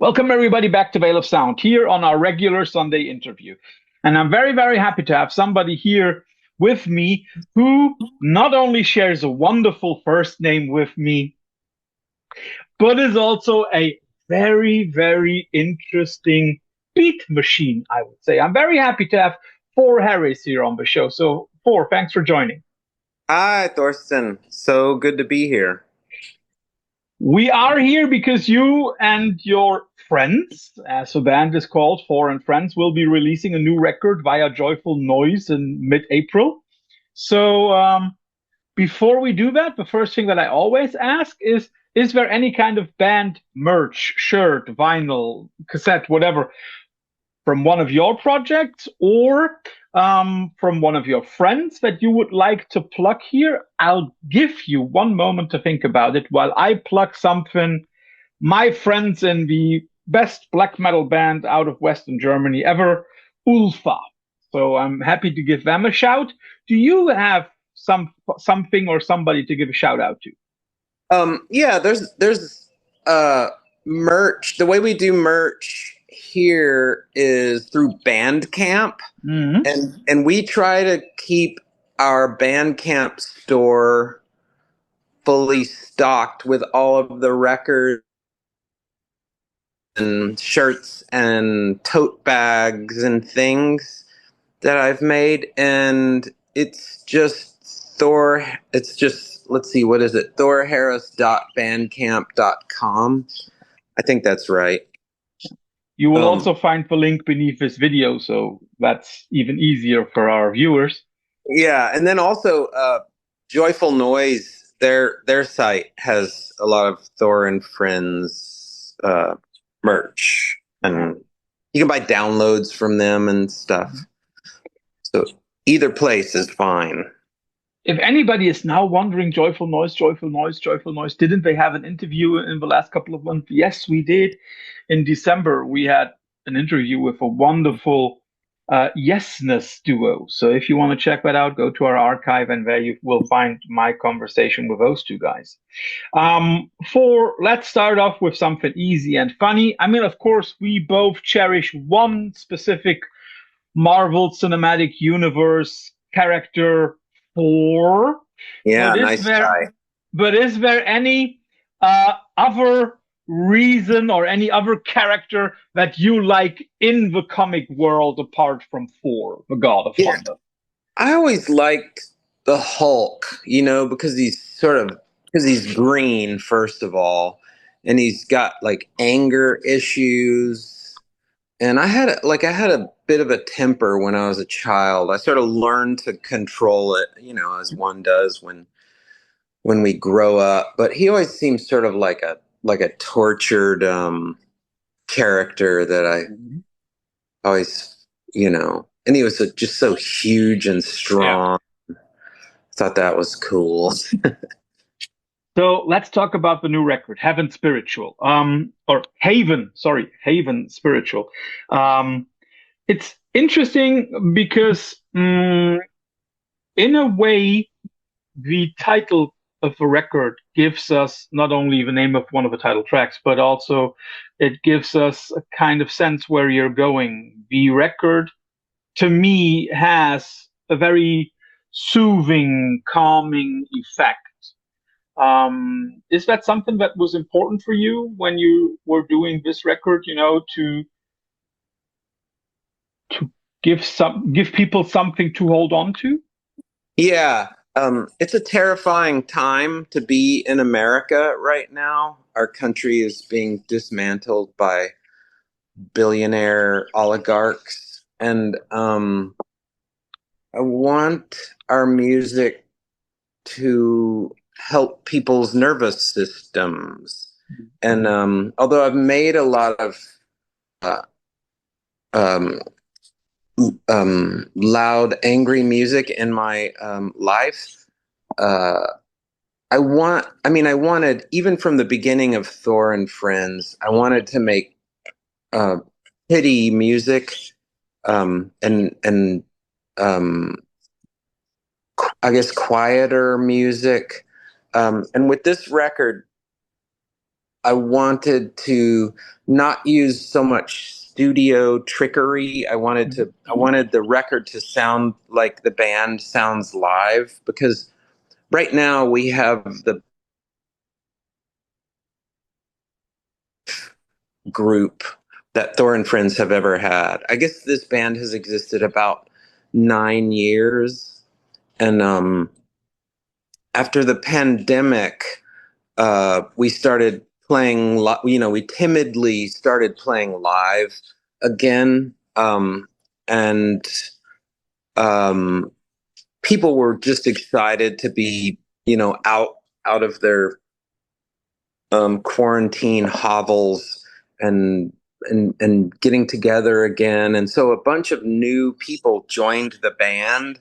Welcome, everybody, back to Veil of Sound here on our regular Sunday interview. And I'm very, very happy to have somebody here with me who not only shares a wonderful first name with me, but is also a very, very interesting beat machine, I would say. I'm very happy to have Thor Harris here on the show. So, Thor, thanks for joining. Hi, Thorsten. So good to be here. We are here because you and your friends, as the band is called, Thor and Friends, will be releasing a new record via Joyful Noise in mid-April. So before we do that, the first thing that I always ask is there any kind of band merch, shirt, vinyl, cassette, whatever, from one of your projects or from one of your friends that you would like to plug here? I'll give you one moment to think about it while I plug something. My friends in the best black metal band out of Western Germany ever, Ulfa. So I'm happy to give them a shout. Do you have something or somebody to give a shout out to? Yeah, there's merch. The way we do merch here is through Bandcamp, Hmm. and we try to keep our Bandcamp store fully stocked with all of the records and shirts and tote bags and things that I've made, and it's just, let's see, what is it? thorharris.bandcamp.com. I think that's right. You will Um, also find the link beneath this video, so that's even easier for our viewers. yeah, and then also Joyful Noise, their site has a lot of Thor and Friends merch, and you can buy downloads from them and stuff. So either place is fine. If anybody is now wondering, Joyful Noise, Joyful Noise, Joyful Noise, didn't they have an interview in the last couple of months? Yes, we did. In December, we had an interview with a wonderful Yesness duo. So if you want to check that out, go to our archive, and there you will find my conversation with those two guys. Let's start off with something easy and funny. I mean, of course, we both cherish one specific Marvel Cinematic Universe character, Thor. Yeah, But is nice there try. but is there any other reason or any other character that you like in the comic world apart from Thor, the God of Yeah, Thunder? I always liked the Hulk, because he's green, first of all, and he's got like anger issues. And I had a bit of a temper when I was a child. I sort of learned to control it, as one does when we grow up. But he always seems sort of like a tortured character that I Mhm. always, and he was just so huge and Yeah. strong. Thought that was cool. So let's talk about the new record, Heaven Spiritual. Or Haven, sorry, Haven Spiritual. Um, it's interesting because in a way, the title of the record gives us not only the name of one of the title tracks, but also it gives us a kind of sense where you're going. The record, to me, has a very soothing, calming effect. Is that something that was important for you when you were doing this record? To give people something to hold on to? Yeah, it's a terrifying time to be in America right now. Our country is being dismantled by billionaire oligarchs, and I want our music to help people's nervous systems. And although I've made a lot of uh, um, loud, angry music in my life, uh, I wanted, even from the beginning of Thor and Friends, I wanted to make uh, pity music, and um, I guess quieter music. And with this record, I wanted to not use so much studio trickery. I wanted the record to sound like the band sounds live, because right now we have the group that Thor and Friends have ever had. I guess this band has existed about 9 years, and after the pandemic, we started playing. We timidly started playing live again, and um, people were just excited to be, out of their quarantine hovels and and getting together again. And so a bunch of new people joined the band.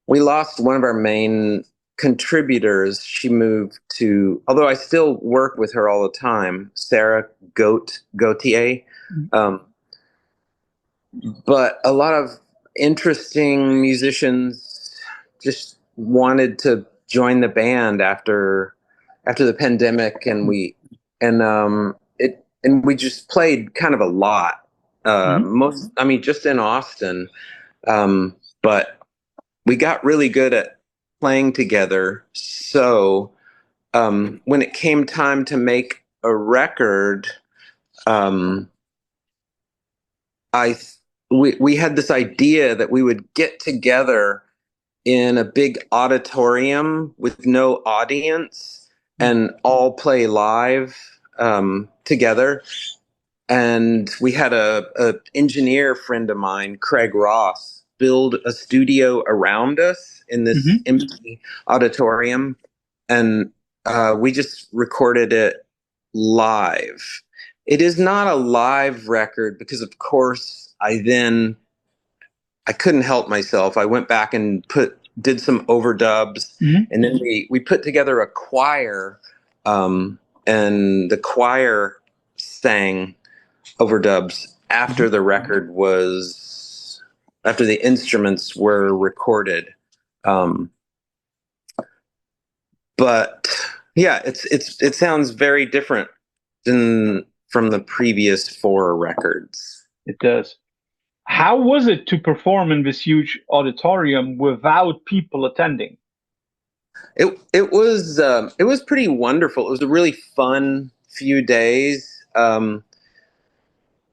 We lost one of our main contributors. She moved to, although I still work with her all the time, Sarah Gautier. Um, but a lot of interesting musicians just wanted to join the band after the pandemic, and we just played kind of a lot. Just in Austin, but we got really good at playing together. So when it came time to make a record, um, we had this idea that we would get together in a big auditorium with no audience and all play live together. And we had a engineer friend of mine, Craig Ross, build a studio around us in this empty auditorium, and we just recorded it live. It is not a live record because, of course, I couldn't help myself. I went back and did some overdubs, and then we put together a choir, and the choir sang overdubs after after the instruments were recorded. But yeah, it sounds very different than from the previous 4 records. It does. How was it to perform in this huge auditorium without people attending? It was pretty wonderful. It was a really fun few days. When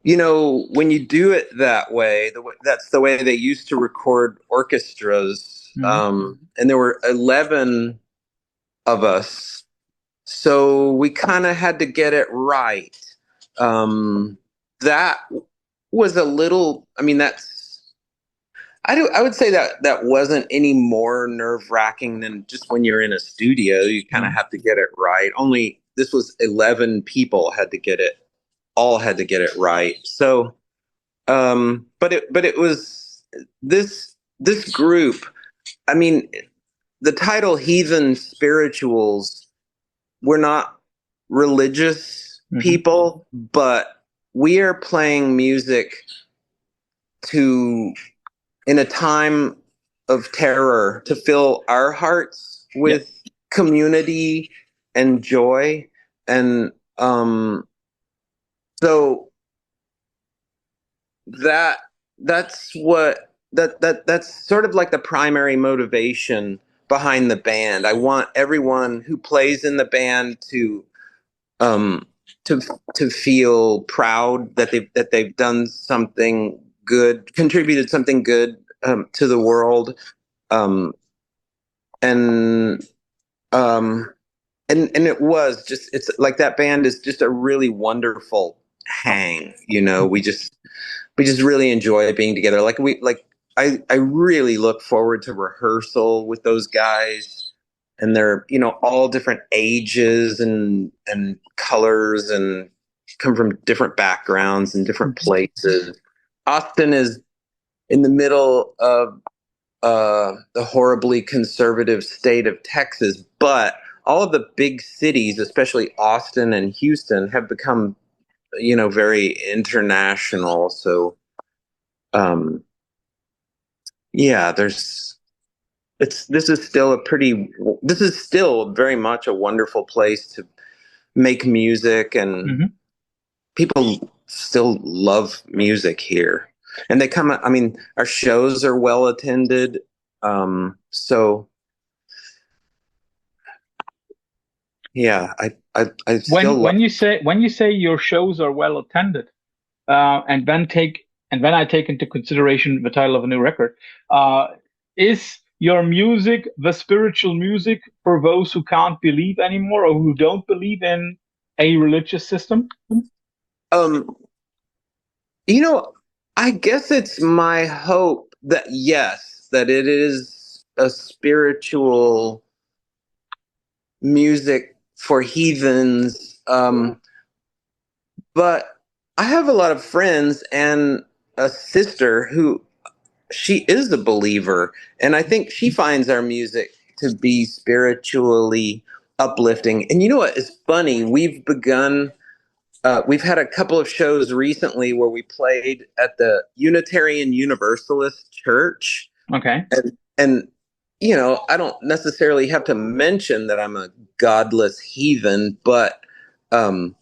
you do it that way, that's the way they used to record orchestras. And there were 11 of us, so we kind of had to get it right. That was a little. I would say that wasn't any more nerve-wracking than just when you're in a studio. You kind of have to get it right. Only this was 11 people all had to get it right. So, but it was this group. I mean, the title Heathen Spirituals, we're not religious people, but we are playing music in a time of terror, to fill our hearts with community and joy. And so that's sort of like the primary motivation behind the band. I want everyone who plays in the band to feel proud that they've done something good, contributed something good to the world, and it was just, it's like that band is just a really wonderful hang. We just really enjoy being together. I really look forward to rehearsal with those guys, and they're all different ages and colors, and come from different backgrounds and different places. Austin is in the middle of the horribly conservative state of Texas, but all of the big cities, especially Austin and Houston, have become very international. So yeah, this is still very much a wonderful place make music, and people still love music here. And they come, I mean, our shows are well attended. So yeah, I still love. When you say your shows are well attended, and when I take into consideration the title of a new record, is your music the spiritual music for those who can't believe anymore or who don't believe in a religious system? Um, you know, I guess it's my hope that yes, that it is a spiritual music for heathens. But I have a lot of friends and a sister who she is a believer, and I think she finds our music to be spiritually uplifting. And you know what is funny? We've had a couple of shows recently where we played at the Unitarian Universalist Church. Okay. And you know, I don't necessarily have to mention that I'm a godless heathen, um,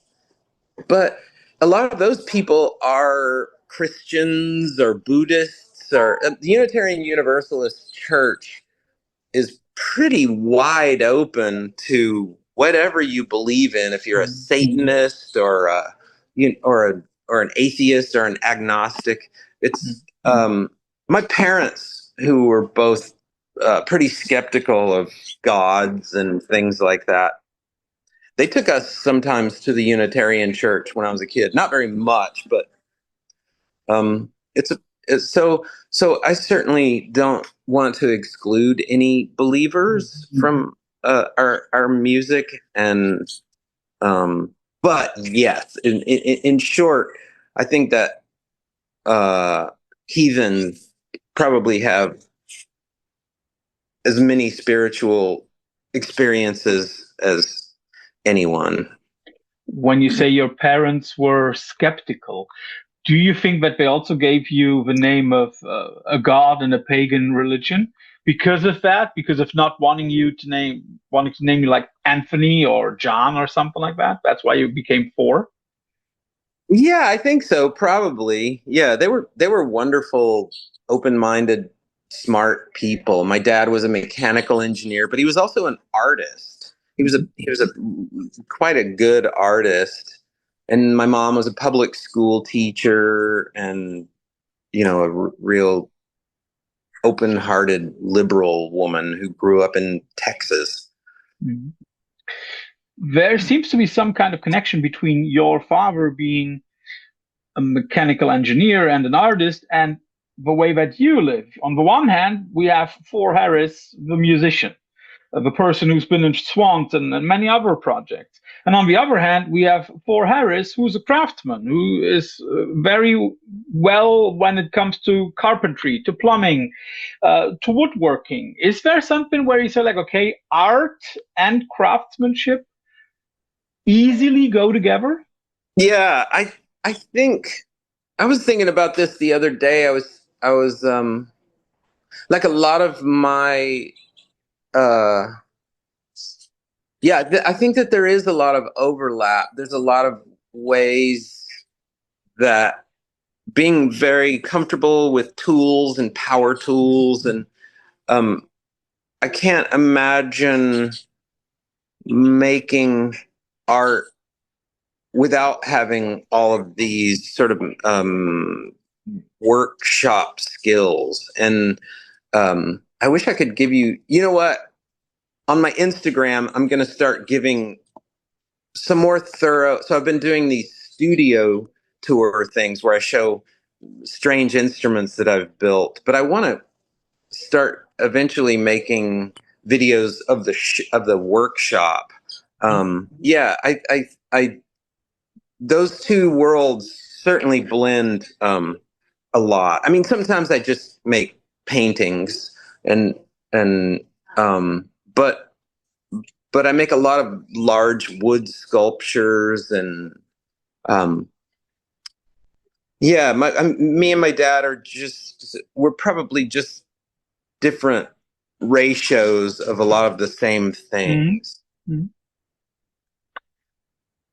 but a lot of those people are Christians or Buddhists, or the Unitarian Universalist Church is pretty wide open to whatever you believe in. If you're a Satanist or or an atheist or an agnostic, it's my parents, who were both pretty skeptical of gods and things like that. They took us sometimes to the Unitarian Church when I was a kid. Not very much, but it's a it's so I certainly don't want to exclude any believers from our music, and but yes, in short, I think that heathens probably have as many spiritual experiences as anyone. When you say your parents were skeptical, do you think that they also gave you the name of a god in a pagan religion because of that? Because of not wanting to name you like Anthony or John or something like that? That's why you became Thor? Yeah, I think so. Probably. Yeah, they were wonderful, open-minded, smart people. My dad was a mechanical engineer, but he was also an artist. He was a quite a good artist. And my mom was a public school teacher, and a real open-hearted liberal woman who grew up in Texas. Mhm. There seems to be some kind of connection between your father being a mechanical engineer and an artist and the way that you live. On the one hand, we have Thor Harris, the musician, the person who's been in Swans and many other projects. And on the other hand, we have Thor Harris, who's a craftsman, who is very well when it comes to carpentry, to plumbing, to woodworking. Is there something where you say, like, okay, art and craftsmanship easily go together? Yeah, I think I was thinking about this the other day. I was like a lot of my uh yeah, I think that there is a lot of overlap. There's a lot of ways that being very comfortable with tools and power tools, and um I can't imagine making art without having all of these sort of workshop skills. And I wish I could give you, you know what, on my Instagram, I'm going to start giving some more thorough. So I've been doing these studio tour things where I show strange instruments that I've built, but I want to start eventually making videos of of the workshop. Yeah, I those two worlds certainly blend a lot. I mean, sometimes I just make paintings, and um, but but I make a lot of large wood sculptures, and um, yeah, me and my dad we're probably just different ratios of a lot of the same Mhm. things. Mhm.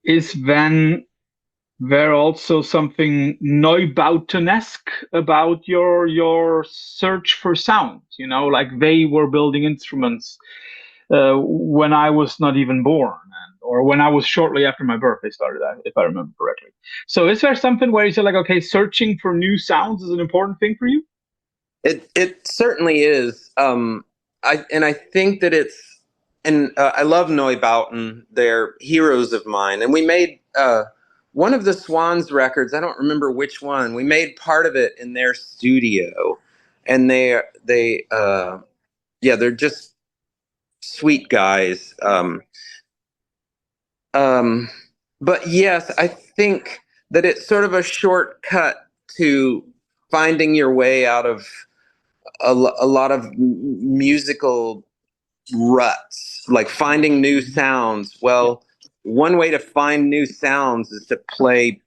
is then there also something Neubauten-esque about your search for sound? You know, like they were building instruments when I was not even born, or when I was shortly after my birth. They started that, if I remember correctly. So, is there something where you say like, okay, searching for new sounds is an important thing for you? It certainly is. I think that it's, and I love Neubauten. They're heroes of mine, and we made one of the Swans records. I don't remember which one. We made part of it in their studio, and yeah, they're just sweet guys. Um, but yes, I think that it's sort of a shortcut to finding your way out of a lot of musical ruts, like finding new sounds. Well, one way to find new sounds is to play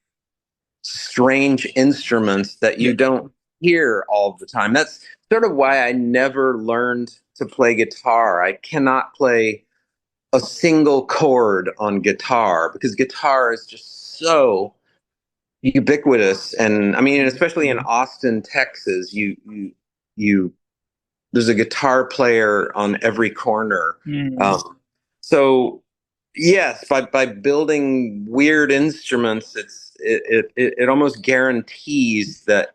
strange instruments that you don't hear all the time. That's sort of why I never learned to play guitar. I cannot play a single chord on guitar because guitar is just so ubiquitous. And I mean, especially in Austin, Texas, you there's a guitar player on every corner. So yes, by building weird instruments, it almost guarantees that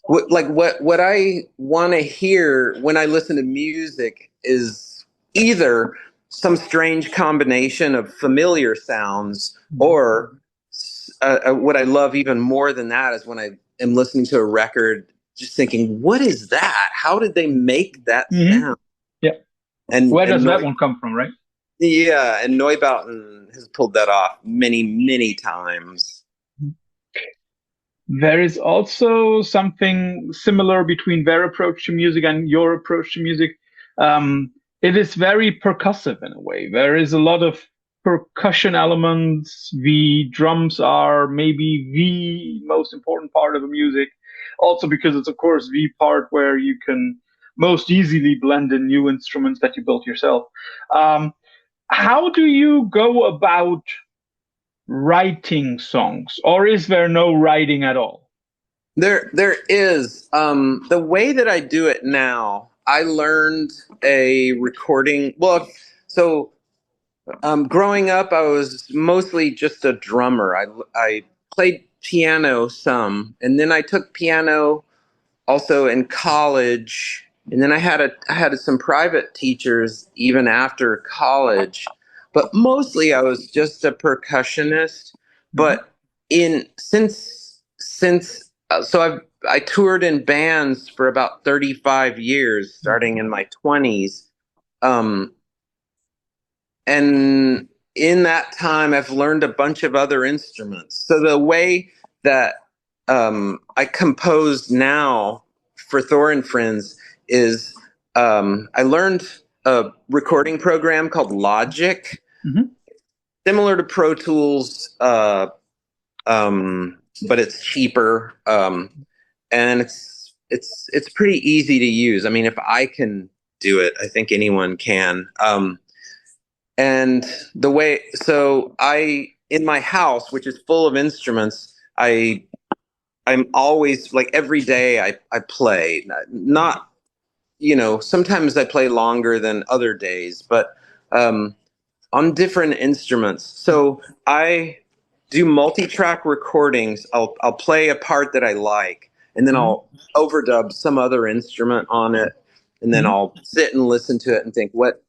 what I want to hear when I listen to music is either some strange combination of familiar sounds, or what I love even more than that is when I am listening to a record, just thinking, what is that? How did they make that sound? Yeah. Where does that one come from, right? Yeah, and Neubauten has pulled that off many, many times. There is also something similar between their approach to music and your approach to music. It is very percussive in a way. There is a lot of percussion elements. The drums are maybe the most important part of the music, also because it's, of course, the part where you can most easily blend in new instruments that you built yourself. How do you go about writing songs, or is there no writing at all? There is. The way that I do it now, I learned a recording. Well, so growing up, I was mostly just a drummer. I played piano some, and then I took piano also in college, and then I had some private teachers even after college, but mostly I was just a percussionist. But in since so I toured in bands for about 35 years, starting in my 20s. Um, and in that time, I've learned a bunch of other instruments. So the way that I compose now for Thor and Friends is I learned a recording program called Logic, similar to Pro Tools, but it's cheaper, and it's pretty easy to use. I mean, if I can do it, I think anyone can. And the way, so in my house, which is full of instruments, I'm always like every day I play, not, sometimes I play longer than other days, but, on different instruments. So I do multi-track recordings. I'll play a part that I like, and then I'll overdub some other instrument on it. And then I'll sit and listen to it and think, what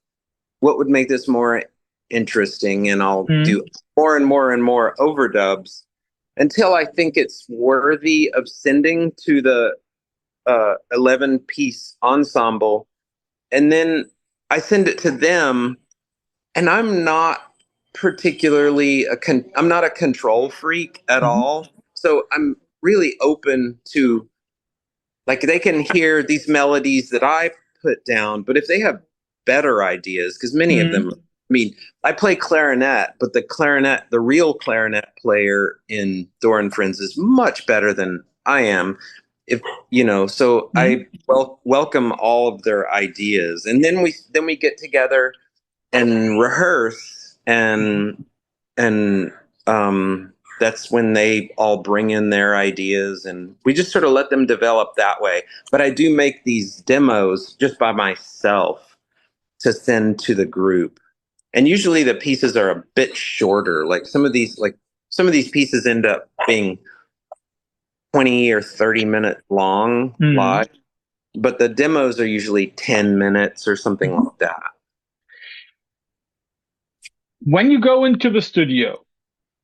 would make this more interesting, and I'll do more and more and more overdubs until I think it's worthy of sending to the 11-piece ensemble, and then I send it to them. And I'm not particularly I'm not a control freak at all, so I'm really open to, like, they can hear these melodies that I put down, but if they have better ideas, because many of them, I mean, I play clarinet, but the real clarinet player in Thor and Friends is much better than I am. If so I welcome all of their ideas, and then we get together and rehearse, and That's when they all bring in their ideas, and we just sort of let them develop that way. But I do make these demos just by myself to send to the group. And usually the pieces are a bit shorter. Like some of these pieces end up being 20 or 30-minute long live, but the demos are usually 10 minutes or something like that. When you go into the studio,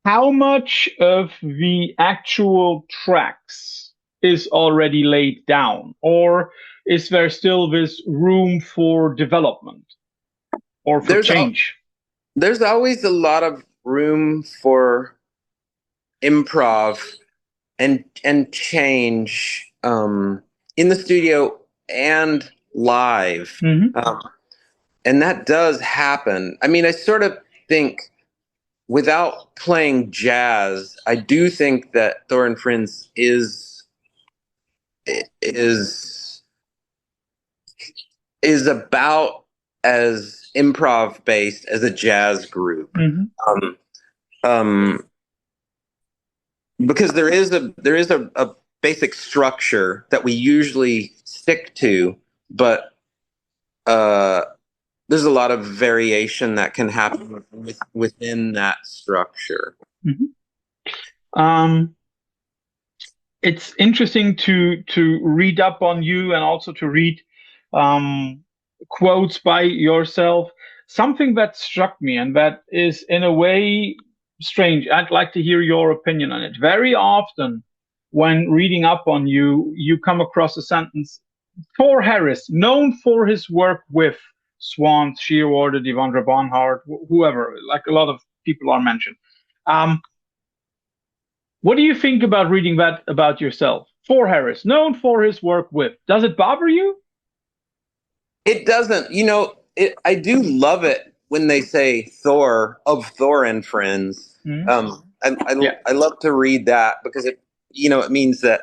how much of the actual tracks is already laid down, or is there still this room for development or for change? There's always a lot of room for improv and change in the studio and live. And that does happen. I mean, I sort of think, without playing jazz, I do think that Thor and Friends is about as improv based as a jazz group. Because there is a basic structure that we usually stick to, but there's a lot of variation that can happen within that structure. It's interesting to read up on you and also to read quotes by yourself. Something that struck me, and that is in a way strange. I'd like to hear your opinion on it. Very often, when reading up on you, you come across a sentence: Thor Harris, known for his work with Swans, Shearwater, Devondra Bonhart, whoever, like a lot of people are mentioned. What do you think about reading that about yourself? Thor Harris, known for his work with. Does it bother you? It doesn't. You know, I do love it when they say Thor of Thor and Friends. I love to read that, because it means that,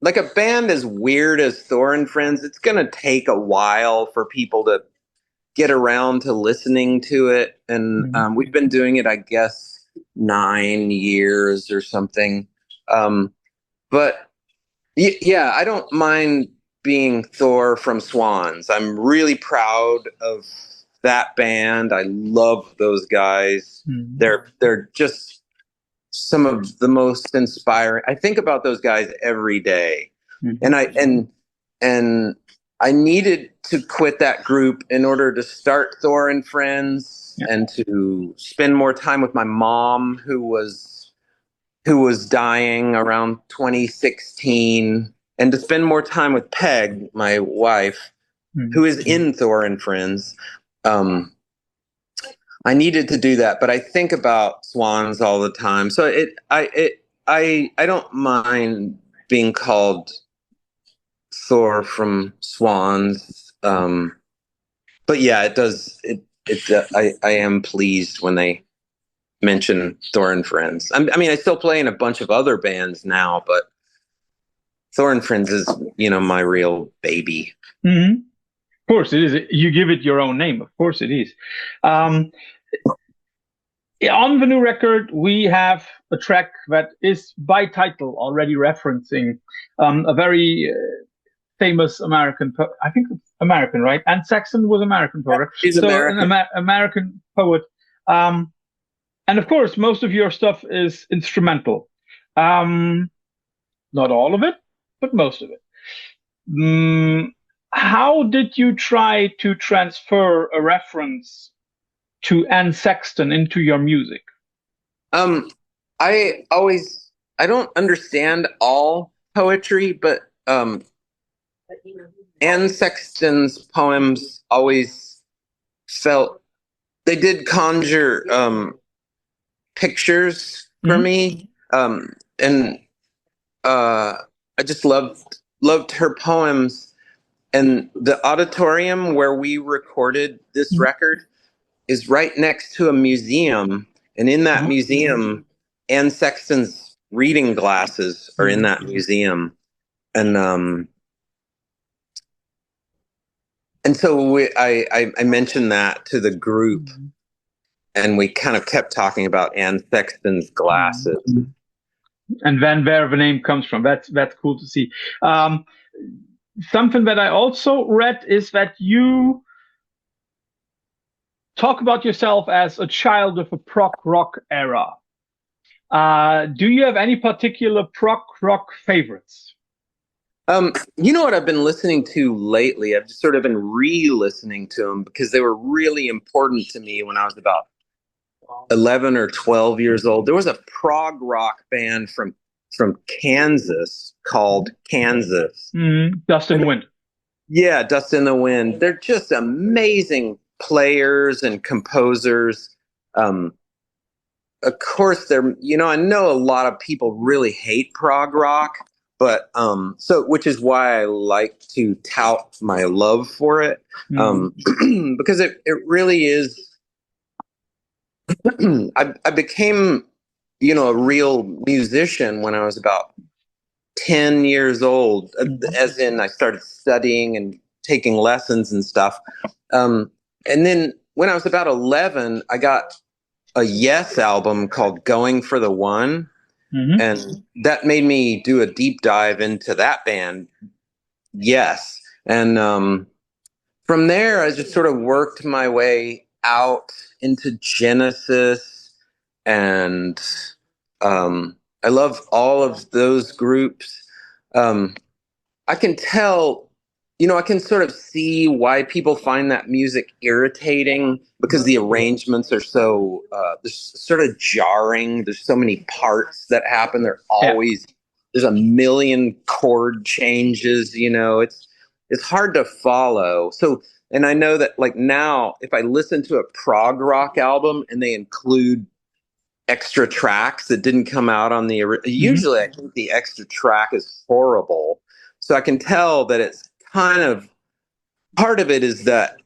like, a band as weird as Thor and Friends, it's going to take a while for people to get around to listening to it. And we've been doing it, I guess, 9 years or something. But yeah, I don't mind being Thor from Swans. I'm really proud of that band. I love those guys. They're just some of the most inspiring. I think about those guys every day. And I needed to quit that group in order to start Thor and Friends, and to spend more time with my mom, who was dying around 2016, and to spend more time with Peg, my wife, who is in Thor and Friends. I needed to do that, but I think about Swans all the time. So I don't mind being called Thor from Swans. But yeah, it does. I am pleased when they mention Thor and Friends. I mean, I still play in a bunch of other bands now, but Thor and Friends is, my real baby. Of course it is. You give it your own name. Of course it is. On the new record, we have a track that is by title already referencing a very famous American I think it's American, right? And Saxon was American poet. He's American. An American poet. And of course, most of your stuff is instrumental. Not all of it, but most of it. How did you try to transfer a reference to Anne Sexton into your music? I don't understand all poetry, but Anne Sexton's poems always felt, they did conjure pictures for me, and I just loved her poems. And the auditorium where we recorded this record is right next to a museum, and in that museum, Anne Sexton's reading glasses are in that museum, and so I mentioned that to the group, and we kind of kept talking about Anne Sexton's glasses. And then where the name comes from. That's cool to see. Something that I also read is that you talk about yourself as a child of a prog-rock era. Do you have any particular prog-rock favorites? You know what I've been listening to lately? I've just sort of been re-listening to them because they were really important to me when I was about 11 or 12 years old. There was a prog rock band from Kansas called Kansas. Dust in the Wind. Yeah, Dust in the Wind. They're just amazing players and composers. Of course, they're, I know a lot of people really hate prog rock, but which is why I like to tout my love for it, because it really is. I became, a real musician when I was about 10 years old, as in I started studying and taking lessons and stuff. And then when I was about 11, I got a Yes album called Going for the One. And that made me do a deep dive into that band. Yes. And from there, I just sort of worked my way out into Genesis. And I love all of those groups. I can tell, I can sort of see why people find that music irritating, because the arrangements are so, they're sort of jarring. There's so many parts that happen. There's a million chord changes, it's hard to follow. So, and I know that like now, if I listen to a prog rock album and they include extra tracks that didn't come out on the usually I think the extra track is horrible, so I can tell that it's kind of part of it is that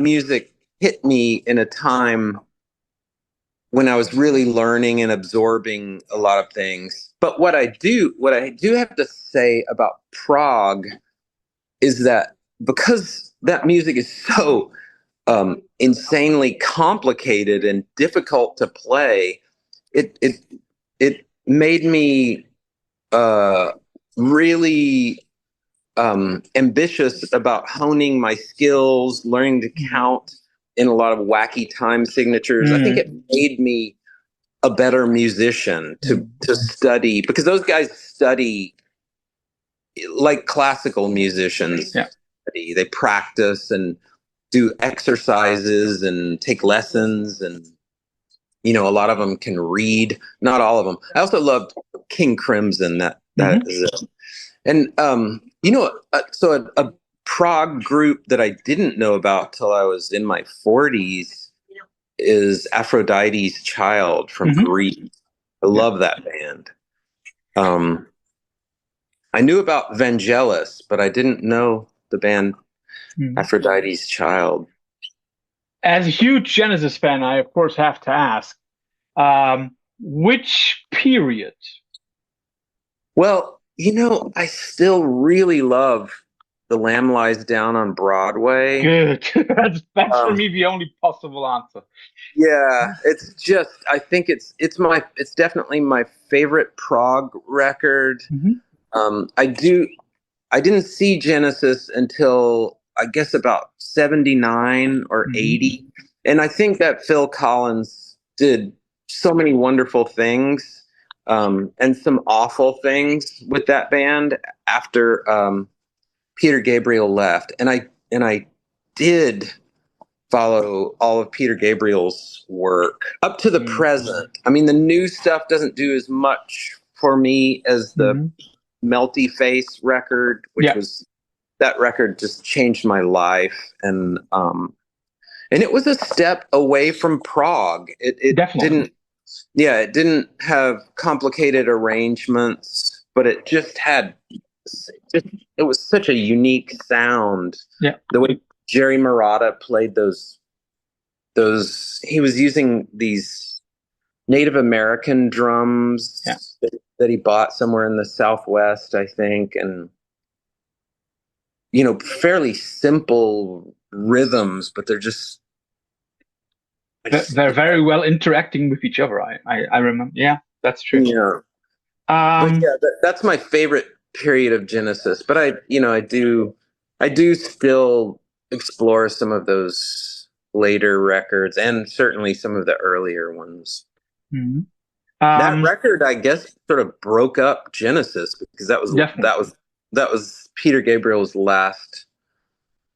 music hit me in a time when I was really learning and absorbing a lot of things. But what I do have to say about prog is that because that music is so insanely complicated and difficult to play, it made me really ambitious about honing my skills, learning to count in a lot of wacky time signatures. I think it made me a better musician to study, because those guys study like classical musicians. Yeah. They practice and do exercises and take lessons, and a lot of them can read. Not all of them. I also loved King Crimson. That is it. And so a prog group that I didn't know about till I was in my 40s is Aphrodite's Child from Greece. I love that band. I knew about Vangelis, but I didn't know the band Aphrodite's Child. As a huge Genesis fan, I of course have to ask, which period? Well, I still really love The Lamb Lies Down on Broadway. Good. That's for me the only possible answer. Yeah, it's just, I think it's definitely my favorite prog record. I didn't see Genesis until I guess about 79 or 80. And I think that Phil Collins did so many wonderful things, and some awful things with that band after Peter Gabriel left. And I did follow all of Peter Gabriel's work up to the present. I mean, the new stuff doesn't do as much for me as the Melty Face record, which was, that record just changed my life. And it was a step away from prog. It didn't, it didn't have complicated arrangements, but it just had, it was such a unique sound. Yeah. The way Jerry Marotta played those, he was using these Native American drums that he bought somewhere in the Southwest, I think. And, fairly simple rhythms, but they're They're very well interacting with each other. I remember. Yeah, that's true. Yeah. But yeah, that's my favorite period of Genesis. But I do still explore some of those later records and certainly some of the earlier ones. Mhm. That record, I guess, sort of broke up Genesis because Definitely. that was Peter Gabriel's last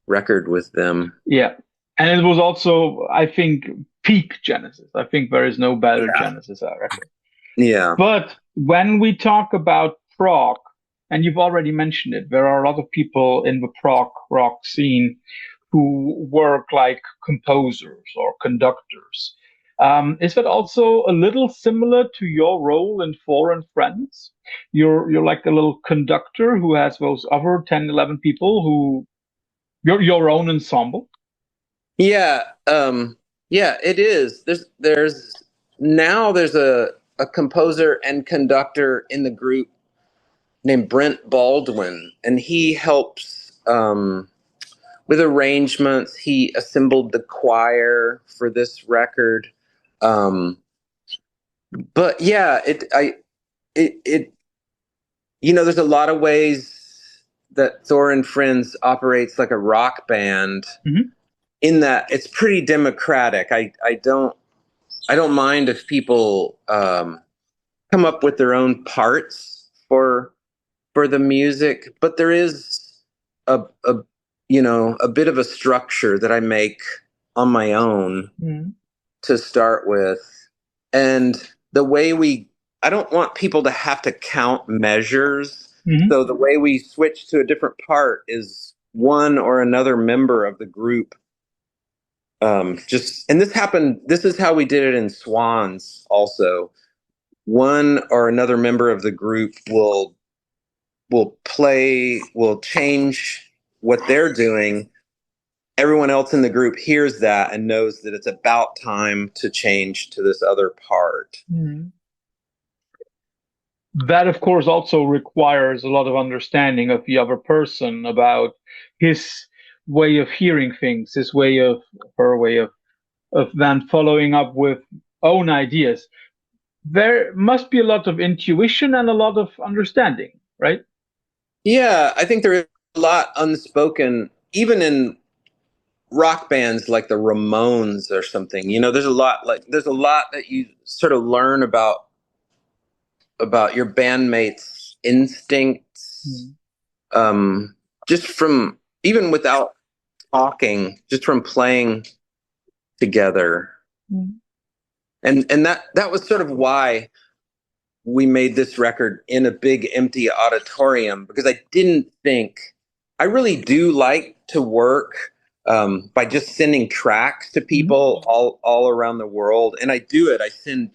record with them. Yeah. And it was also, I think, peak Genesis. I think there is no better Yeah. Genesis record. Yeah. But when we talk about prog, and you've already mentioned it, there are a lot of people in the prog rock scene who work like composers or conductors. Is that also a little similar to your role in Thor and Friends? You're like a little conductor who has those other 10, 11 people who you're your own ensemble. Yeah, yeah, it is. There's a composer and conductor in the group named Brent Baldwin, and he helps with arrangements. He assembled the choir for this record. Um, but yeah, it there's a lot of ways that Thor and Friends operates like a rock band. Mm-hmm. In that it's pretty democratic. I don't mind if people come up with their own parts for the music, but there is a a bit of a structure that I make on my own to start with, and the way I don't want people to have to count measures. So the way we switch to a different part is one or another member of the group and this is how we did it in Swans also. One or another member of the group will change what they're doing. Everyone else in the group hears that and knows that it's about time to change to this other part. That, of course, also requires a lot of understanding of the other person about his way of hearing things, his way of her way of then following up with own ideas. There must be a lot of intuition and a lot of understanding, right? Yeah, I think there is a lot unspoken, even in rock bands like the Ramones or something. There's a lot that you sort of learn about your bandmates' instincts, just from even without talking, just from playing together. And that was sort of why we made this record in a big empty auditorium, because I really do like to work by just sending tracks to people all around the world. And I do it. I send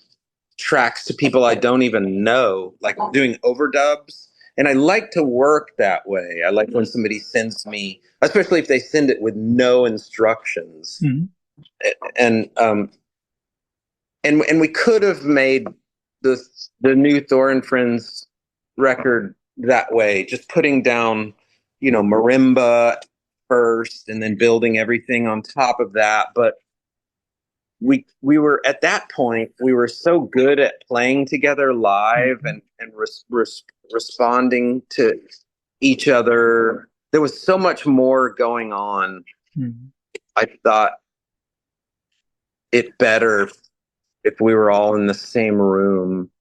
tracks to people I don't even know, like doing overdubs. And I like to work that way. I like when somebody sends me, especially if they send it with no instructions. And we could have made the new Thor and Friends record that way, just putting down, marimba first and then building everything on top of that. But we were at that point, we were so good at playing together live and responding to each other. There was so much more going on. I thought it better if we were all in the same room.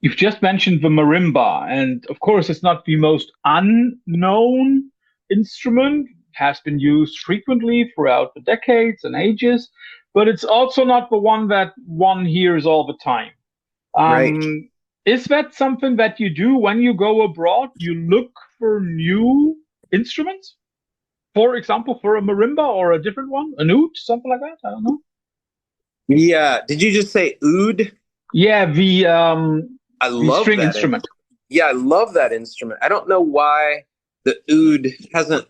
You've just mentioned the marimba, and of course, it's not the most unknown instrument. It has been used frequently throughout the decades and ages, but it's also not the one that one hears all the time. Right. Is that something that you do when you go abroad? You look for new instruments? For example, for a marimba or a different one, an oud, something like that? I don't know. Yeah. Did you just say oud? Yeah, I love string that instrument. Yeah, I love that instrument. I don't know why the oud hasn't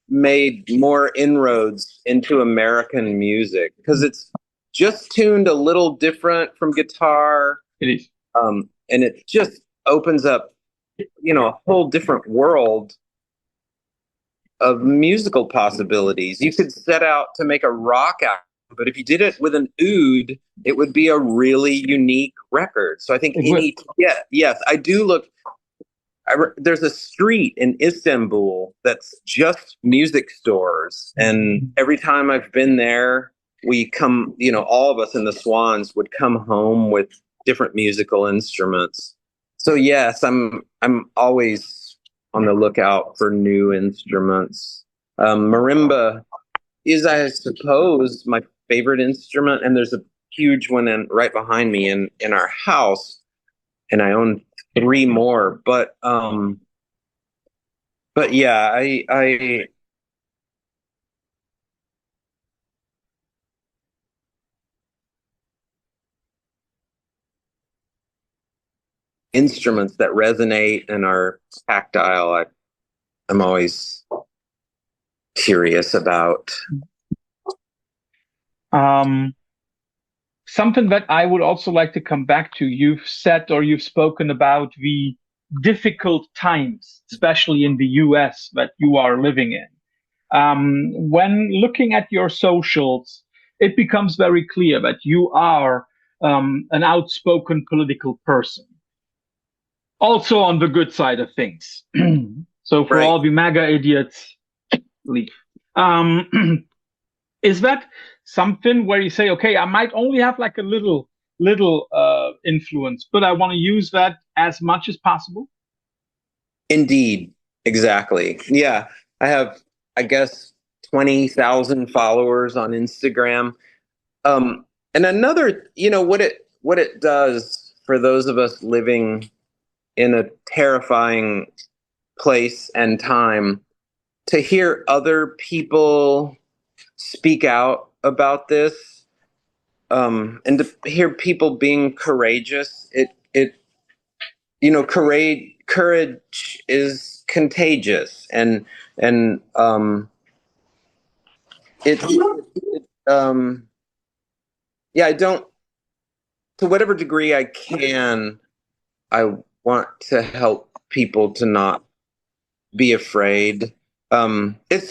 made more inroads into American music, because it's just tuned a little different from guitar. It is. And it just opens up, a whole different world of musical possibilities. You could set out to make a rock album But if you did it with an oud, it would be a really unique record. So I think yes, I do look. There's a street in Istanbul that's just music stores, and every time I've been there, we come, all of us in the Swans would come home with different musical instruments. So yes, I'm always on the lookout for new instruments. Marimba is, I suppose, my favorite instrument, and there's a huge one right behind me in our house, and I own 3 more. But yeah, I instruments that resonate and are tactile. I'm always curious about. Something that I would also like to come back to. You've said, or you've spoken about the difficult times, especially in the US, that you are living in. When looking at your socials, it becomes very clear that you are an outspoken political person. Also on the good side of things. So for all the MAGA idiots, leave. Is that something where you say, okay, I might only have like a little influence, but I want to use that as much as possible? Indeed, exactly. Yeah, I have, I guess, 20,000 followers on Instagram. And another, what it does for those of us living in a terrifying place and time, to hear other people speak out about this, and to hear people being courageous. Courage is contagious, and yeah, I don't, to whatever degree I can, I want to help people to not be afraid. It's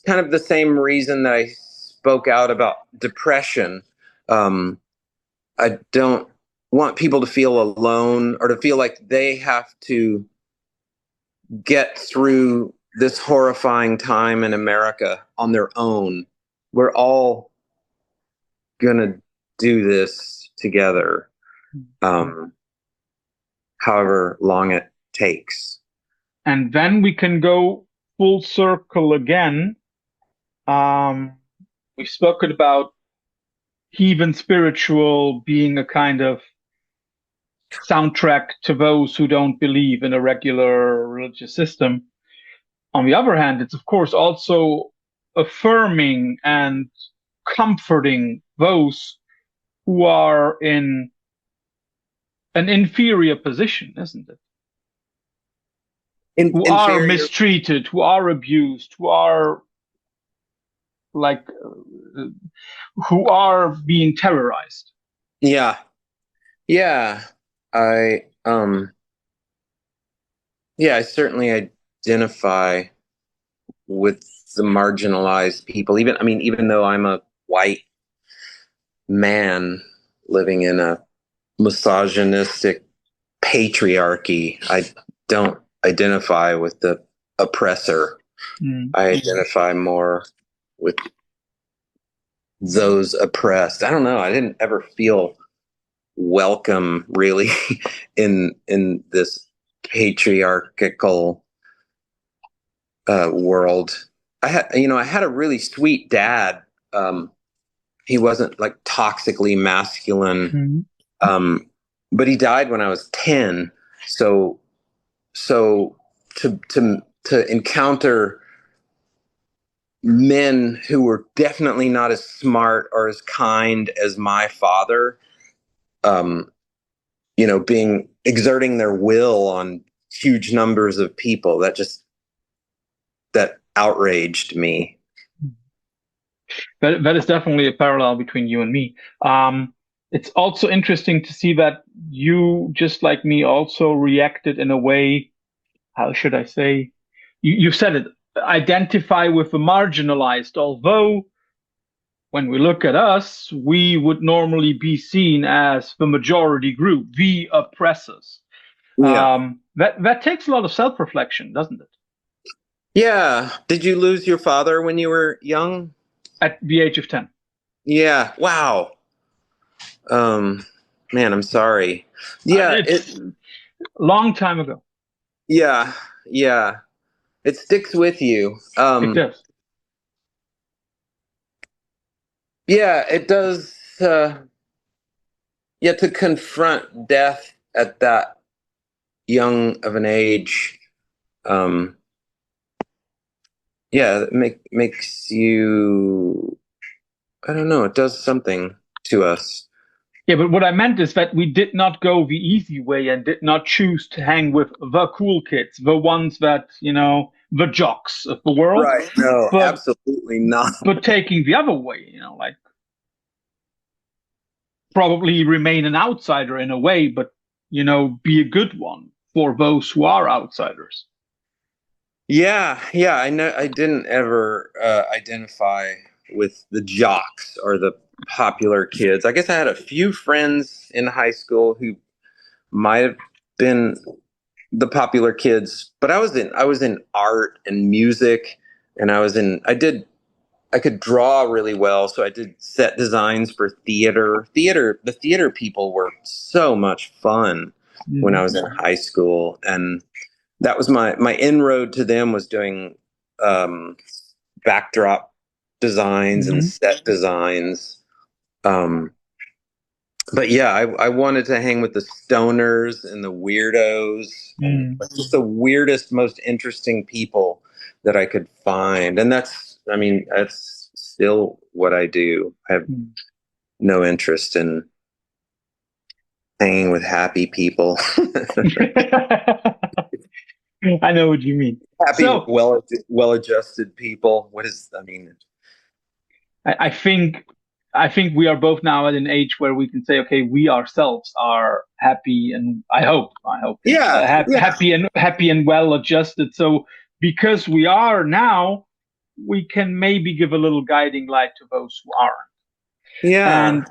kind of the same reason that I spoke out about depression. I don't want people to feel alone or to feel like they have to get through this horrifying time in America on their own. We're all gonna do this together, however long it takes. And then we can go full circle again. We've spoken about Heathen Spiritual being a kind of soundtrack to those who don't believe in a regular religious system. On the other hand, it's of course also affirming and comforting those who are in an inferior position, isn't it? Who are mistreated, who are abused, who are who are being terrorized. Yeah. I certainly identify with the marginalized people. Even though I'm a white man living in a misogynistic patriarchy, I don't identify with the oppressor. I identify more with those oppressed. I don't know. I didn't ever feel welcome really in this patriarchal world. I had a really sweet dad. He wasn't like toxically masculine, but he died when I was 10. So to encounter men who were definitely not as smart or as kind as my father, exerting their will on huge numbers of people, that outraged me. That is definitely a parallel between you and me. It's also interesting to see that you, just like me, also reacted in a way, how should I say? You said it, identify with the marginalized, although when we look at us, we would normally be seen as the majority group, the oppressors. Yeah. That takes a lot of self-reflection, doesn't it? Yeah. Did you lose your father when you were young? At the age of 10. Yeah. Wow. Um, man, I'm sorry. Yeah, It's a long time ago. yeah, yeah. It sticks with you. It does. Yeah, it does. Yeah, to confront death at that young of an age. Um, yeah, makes you. I don't know. It does something to us. Yeah, but what I meant is that we did not go the easy way and did not choose to hang with the cool kids, the ones that, the jocks of the world, Right. No, but absolutely not. taking the other way, like probably remain an outsider in a way, but be a good one for those who are outsiders. Yeah, yeah. I know. I didn't ever identify with the jocks or the popular kids. I guess I had a few friends in high school who might have been the popular kids, but I was in art and music, and I could draw really well, so I did set designs for theater. The theater people were so much fun when I was in high school, and that was my inroad to them was doing um, backdrop designs and set designs. Um, but yeah, I wanted to hang with the stoners and the weirdos and like, just the weirdest, most interesting people that I could find. And that's still what I do. I have no interest in hanging with happy people. I know what you mean. Happy, So well-adjusted people. I think we are both now at an age where we can say, okay, we ourselves are happy, and I hope, Yeah, yeah. happy and well adjusted. So because we are now, we can maybe give a little guiding light to those who aren't. Yeah.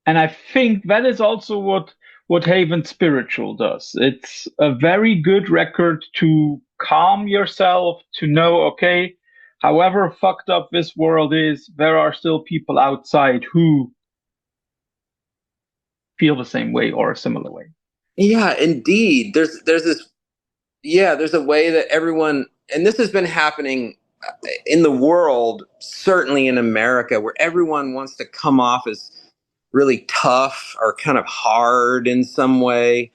And I think that is also what Heathen Spiritual does. It's a very good record to calm yourself, to know, okay, however fucked up this world is, there are still people outside who feel the same way or a similar way. Yeah, indeed. There's a way that everyone, and this has been happening in the world, certainly in America, where everyone wants to come off as really tough or kind of hard in some way.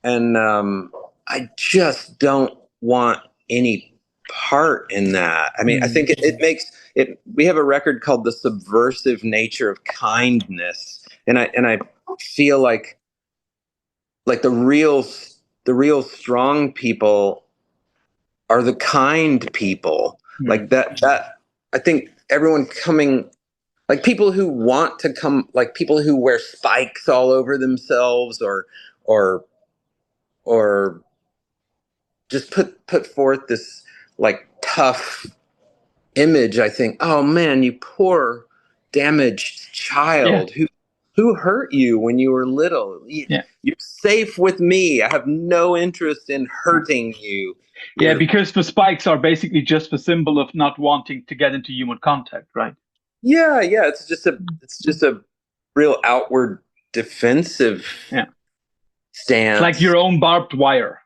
And I just don't want any part in that. I mean, I think it makes it. We have a record called "The Subversive Nature of Kindness," and I feel like the real strong people are the kind people. Like that I think everyone coming, like people who want to come, like people who wear spikes all over themselves or or just put forth this like tough image. I think, oh man, you poor damaged Yeah, child, who hurt you when you were little. yeah, You're safe with me. I have no interest in hurting you. yeah. You're Because the spikes are basically just the symbol of not wanting to get into human contact, right? Yeah, yeah. It's just a real outward defensive Yeah, it's like stance. your own barbed wire.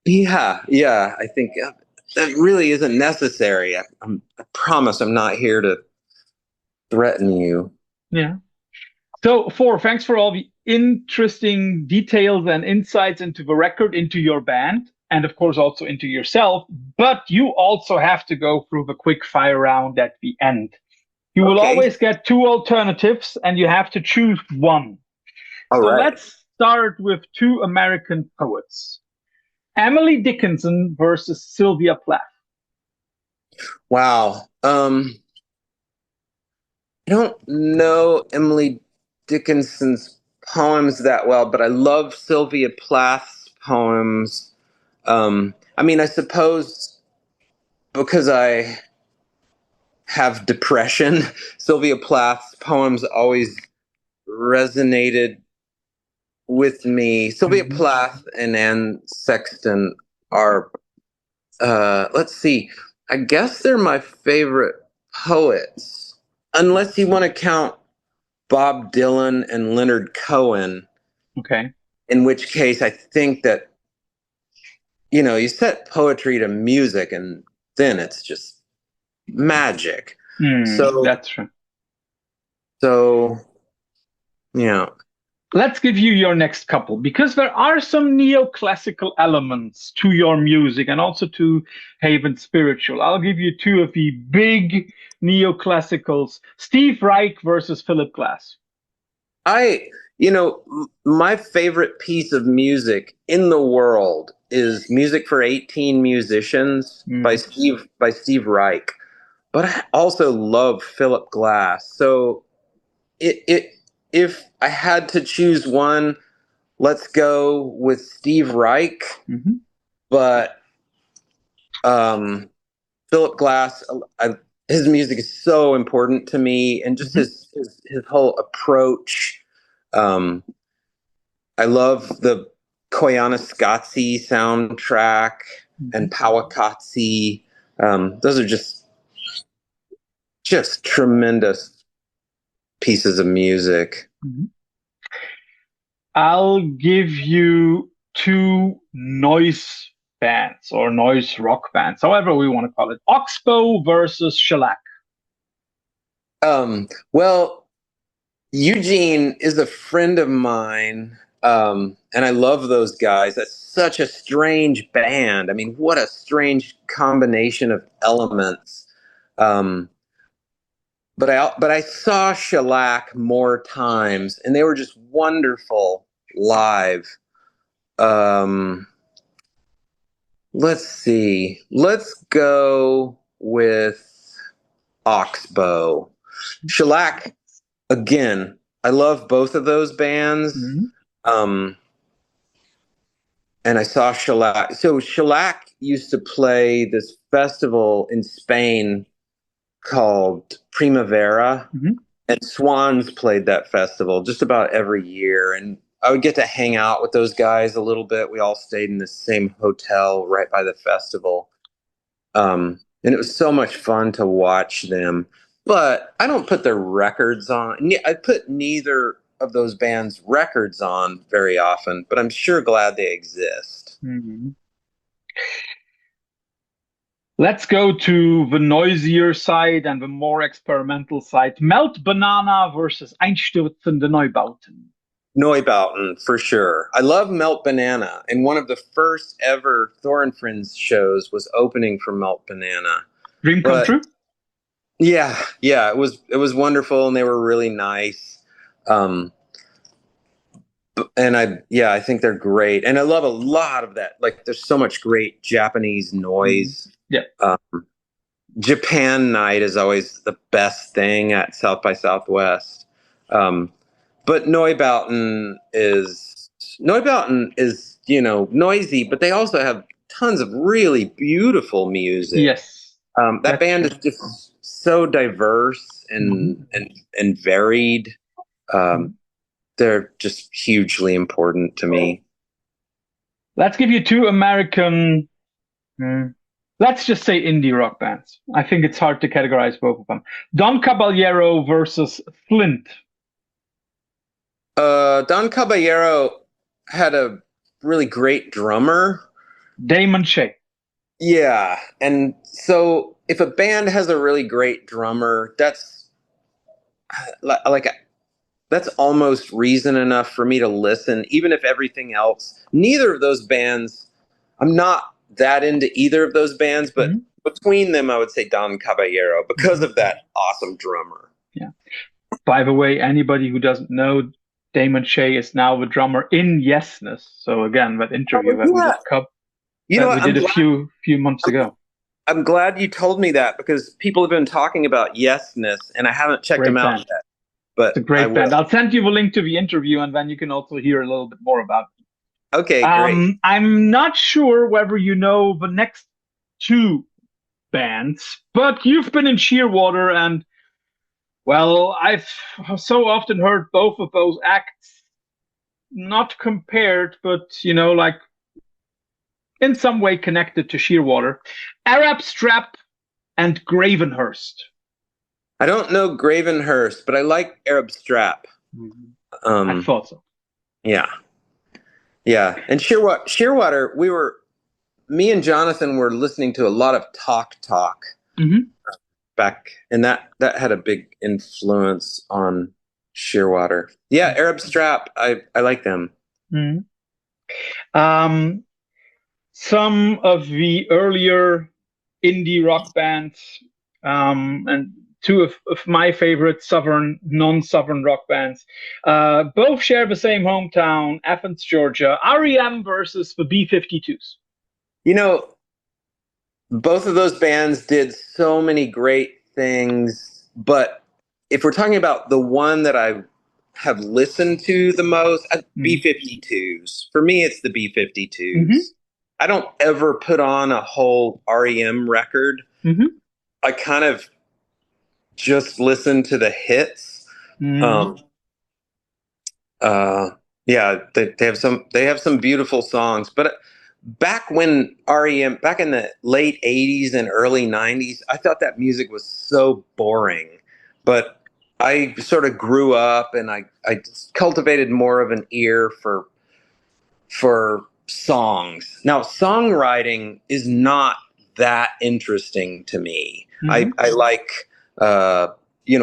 Yeah, yeah. I think that really isn't necessary. I promise I'm not here to threaten you. Yeah. So, Thor, thanks for all the interesting details and insights into the record, into your band, and of course also into yourself. But you also have to go through the quick fire round at the end. You will Okay. always get two alternatives, and you have to choose one. All So right. let's start with two American poets: Emily Dickinson versus Sylvia Plath. Wow. I don't know Emily Dickinson's poems that well, but I love Sylvia Plath's poems. I mean, I suppose because have depression. Sylvia Plath's poems always resonated with me. Sylvia Plath and Anne Sexton are, let's see, I guess they're my favorite poets, unless you want to count Bob Dylan and Leonard Cohen. Okay. In which case, I think that, you set poetry to music and then it's just magic. That's true. So, yeah. Let's give you your next couple, because there are some neoclassical elements to your music and also to Heathen Spiritual. I'll give you two of the big neoclassicals, Steve Reich versus Philip Glass. My favorite piece of music in the world is Music for 18 Musicians by Steve Reich. But I also love Philip Glass. So if I had to choose one, let's go with Steve Reich. But Philip Glass, his music is so important to me, and just his whole approach. I love the Koyaanisqatsi soundtrack and Powakatsi. Those are just tremendous pieces of music. I'll give you two noise bands or noise rock bands, however we want to call it. Oxbow versus Shellac. Well, Eugene is a friend of mine, and I love those guys. That's such a strange band. I mean, what a strange combination of elements. But I saw Shellac more times, and they were just wonderful live. Let's see. Let's go with Oxbow. Shellac, again, I love both of those bands. And I saw Shellac. So Shellac used to play this festival in Spain called Primavera, and Swans played that festival just about every year. And I would get to hang out with those guys a little bit. We all stayed in the same hotel right by the festival. And it was so much fun to watch them. But I don't put their records on. I put neither of those bands' records on very often, but I'm sure glad they exist. Let's go to the noisier side and the more experimental side. Melt Banana versus Einstürzende Neubauten. Neubauten, for sure. I love Melt Banana, and one of the first ever Thor and Friends shows was opening for Melt Banana. Dream come true? Yeah, it was wonderful, and they were really nice. And I think they're great, and I love a lot of that. Like, there's so much great Japanese noise. Japan Night is always the best thing at South by Southwest. But Neubauten is noisy, but they also have tons of really beautiful music. Yes, that band is just so diverse and varied. They're just hugely important to me. Let's give you two American, let's just say indie rock bands. I think it's hard to categorize both of them. Don Caballero versus Flint. Don Caballero had a really great drummer, Damon Shea. Yeah, and so if a band has a really great drummer, that's almost reason enough for me to listen, even if everything else. Neither of those bands, I'm not that into either of those bands, but between them, I would say Don Caballero because of that awesome drummer. Yeah. By the way, anybody who doesn't know, Damon Shea is now the drummer in Yesness. So again, that interview that we did a few months ago. I'm glad you told me that because people have been talking about Yesness, and I haven't checked them out yet. But it's a great band. I'll send you the link to the interview, and then you can also hear a little bit more about it. Okay, great. I'm not sure whether you know the next two bands, but you've been in Shearwater, and well, I've so often heard both of those acts not compared, but like in some way connected to Shearwater. Arab Strap and Gravenhurst. I don't know Gravenhurst, but I like Arab Strap. I thought so. Yeah. Yeah. And Shearwater, me and Jonathan were listening to a lot of Talk back, and that had a big influence on Shearwater. Yeah, Arab Strap, I like them. Some of the earlier indie rock bands, and two of my favorite non-Southern rock bands, both share the same hometown, Athens, Georgia. REM versus the B-52s. Both of those bands did so many great things, but if we're talking about the one that I have listened to the most, B-52s. For me, it's the B-52s. I don't ever put on a whole REM record. I kind of just listen to the hits. Yeah, they have some beautiful songs, but back when back in the late 80s and early 90s, I thought that music was so boring. But I sort of grew up, and I cultivated more of an ear for songs. Now, songwriting is not that interesting to me. I like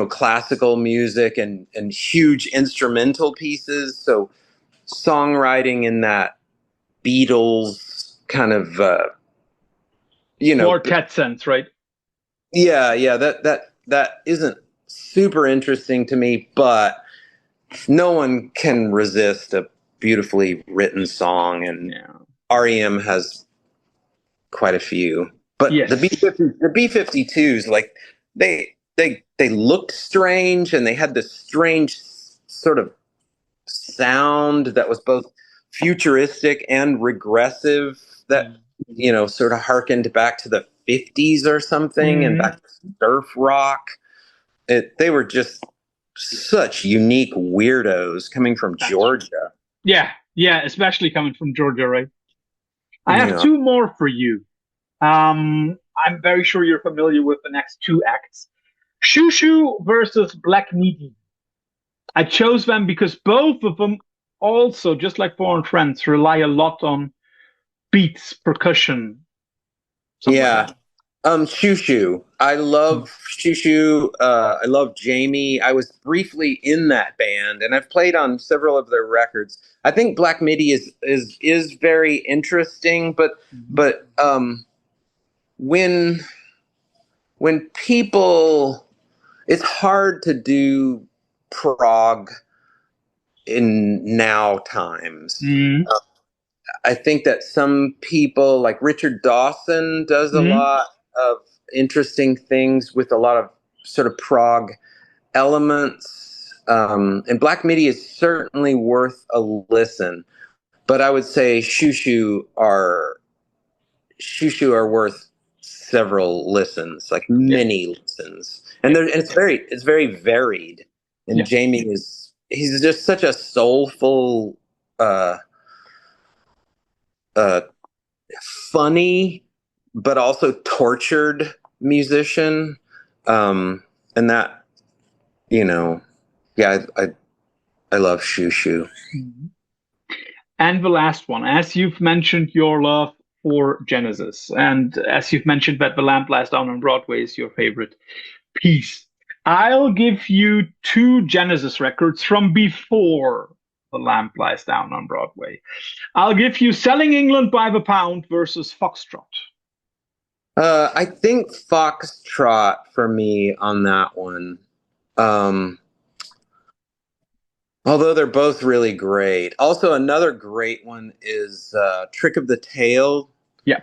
classical music and huge instrumental pieces. So songwriting in that Beatles kind of quartet sense, right? Yeah, that isn't super interesting to me, but no one can resist a beautifully written song, and REM has quite a few. But the B-52s, like they looked strange, and they had this strange sort of sound that was both futuristic and regressive, that sort of harkened back to the 50s or something, and back to surf rock. They were just such unique weirdos coming from Georgia. Yeah, especially coming from Georgia, right? I have two more for you. I'm very sure you're familiar with the next two acts. Shoo Shoo versus Black Midi. I chose them because both of them also, just like Thor Friends, rely a lot on beats, percussion. Yeah. Shoo Shoo. I love Shoo Shoo. I love Jamie. I was briefly in that band, and I've played on several of their records. I think Black Midi is very interesting, but when people, it's hard to do prog in now times. I think that some people, like Richard Dawson, does a lot of interesting things with a lot of sort of prog elements. And Black Midi is certainly worth a listen. But I would say Shoo Shoo are worth several listens, like many listens. And it's very varied. And Jamie he's just such a soulful, funny, but also tortured musician. And that, I love Shoo Shoo. And the last one, as you've mentioned your love for Genesis, and as you've mentioned that The Lamp Lies Down on Broadway is your favorite piece, I'll give you two Genesis records from before The Lamp Lies Down on Broadway. I'll give you Selling England by the Pound versus Foxtrot. I think Foxtrot for me on that one. Although they're both really great. Also, another great one is Trick of the Tail. Yeah.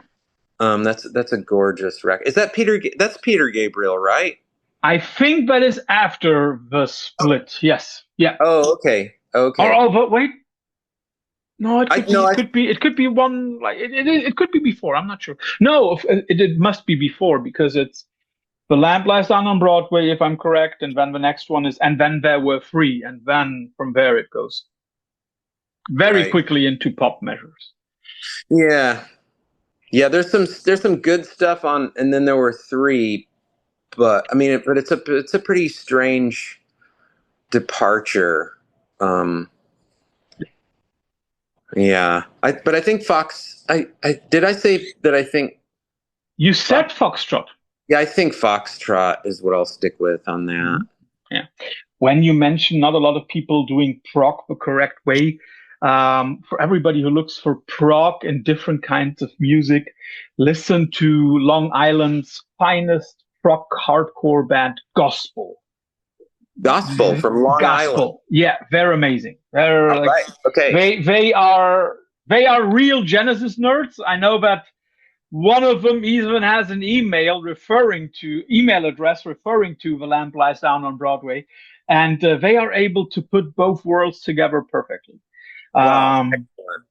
That's a gorgeous record. Is that Peter? That's Peter Gabriel, right? I think that is after the split. Yes. Yeah. Oh, okay. Okay. But wait. No, it I could be. no, It I could be. It could be one. Like it could be before. I'm not sure. No, it must be before because it's The Lamp Lies Down on Broadway, if I'm correct, and then the next one is And Then There Were Three, and then from there it goes very right. quickly into pop measures. Yeah. Yeah, there's some good stuff on, and then there were three, but I mean, but it's a pretty strange departure. Um, yeah, but I think Fox. I did I say that I think You Fox. said Foxtrot. Yeah, I think Foxtrot is what I'll stick with on that. Mhm. Yeah. When you mention not a lot of people doing prog the correct way, for everybody who looks for prog in different kinds of music, listen to Long Island's finest prog hardcore band, Gospel. Gospel from Long Island. Gospel, yeah, they're amazing. They're All like right. Okay. they are real Genesis nerds. I know that one of them even has an email address referring to The Lamp Lies Down on Broadway, and they are able to put both worlds together perfectly. Wow. Um, Excellent.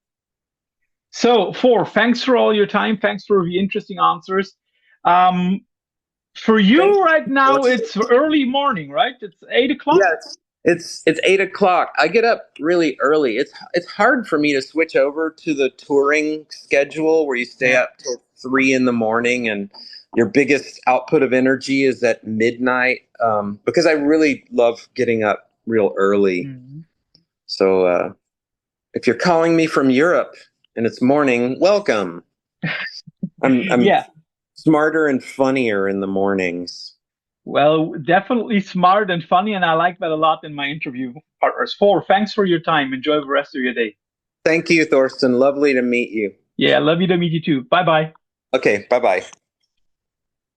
so, Thor, thanks for all your time. Thanks for the interesting answers. Um, for Thank you you. right now, it's early morning, right? It's 8 o'clock. Yeah, it's 8 o'clock. I get up really early. It's hard for me to switch over to the touring schedule where you stay Yeah. up till 3 in the morning and your biggest output of energy is at midnight. Because I really love getting up real early. Mhm. So if you're calling me from Europe and it's morning, welcome. I'm Yeah. smarter and funnier in the mornings. Well, definitely smart and funny, and I like that a lot in my interview partners. Thor, thanks for your time. Enjoy the rest of your day. Thank you, Thorsten. Lovely to meet you. Yeah, love you to meet you too. Bye bye. Okay, bye bye.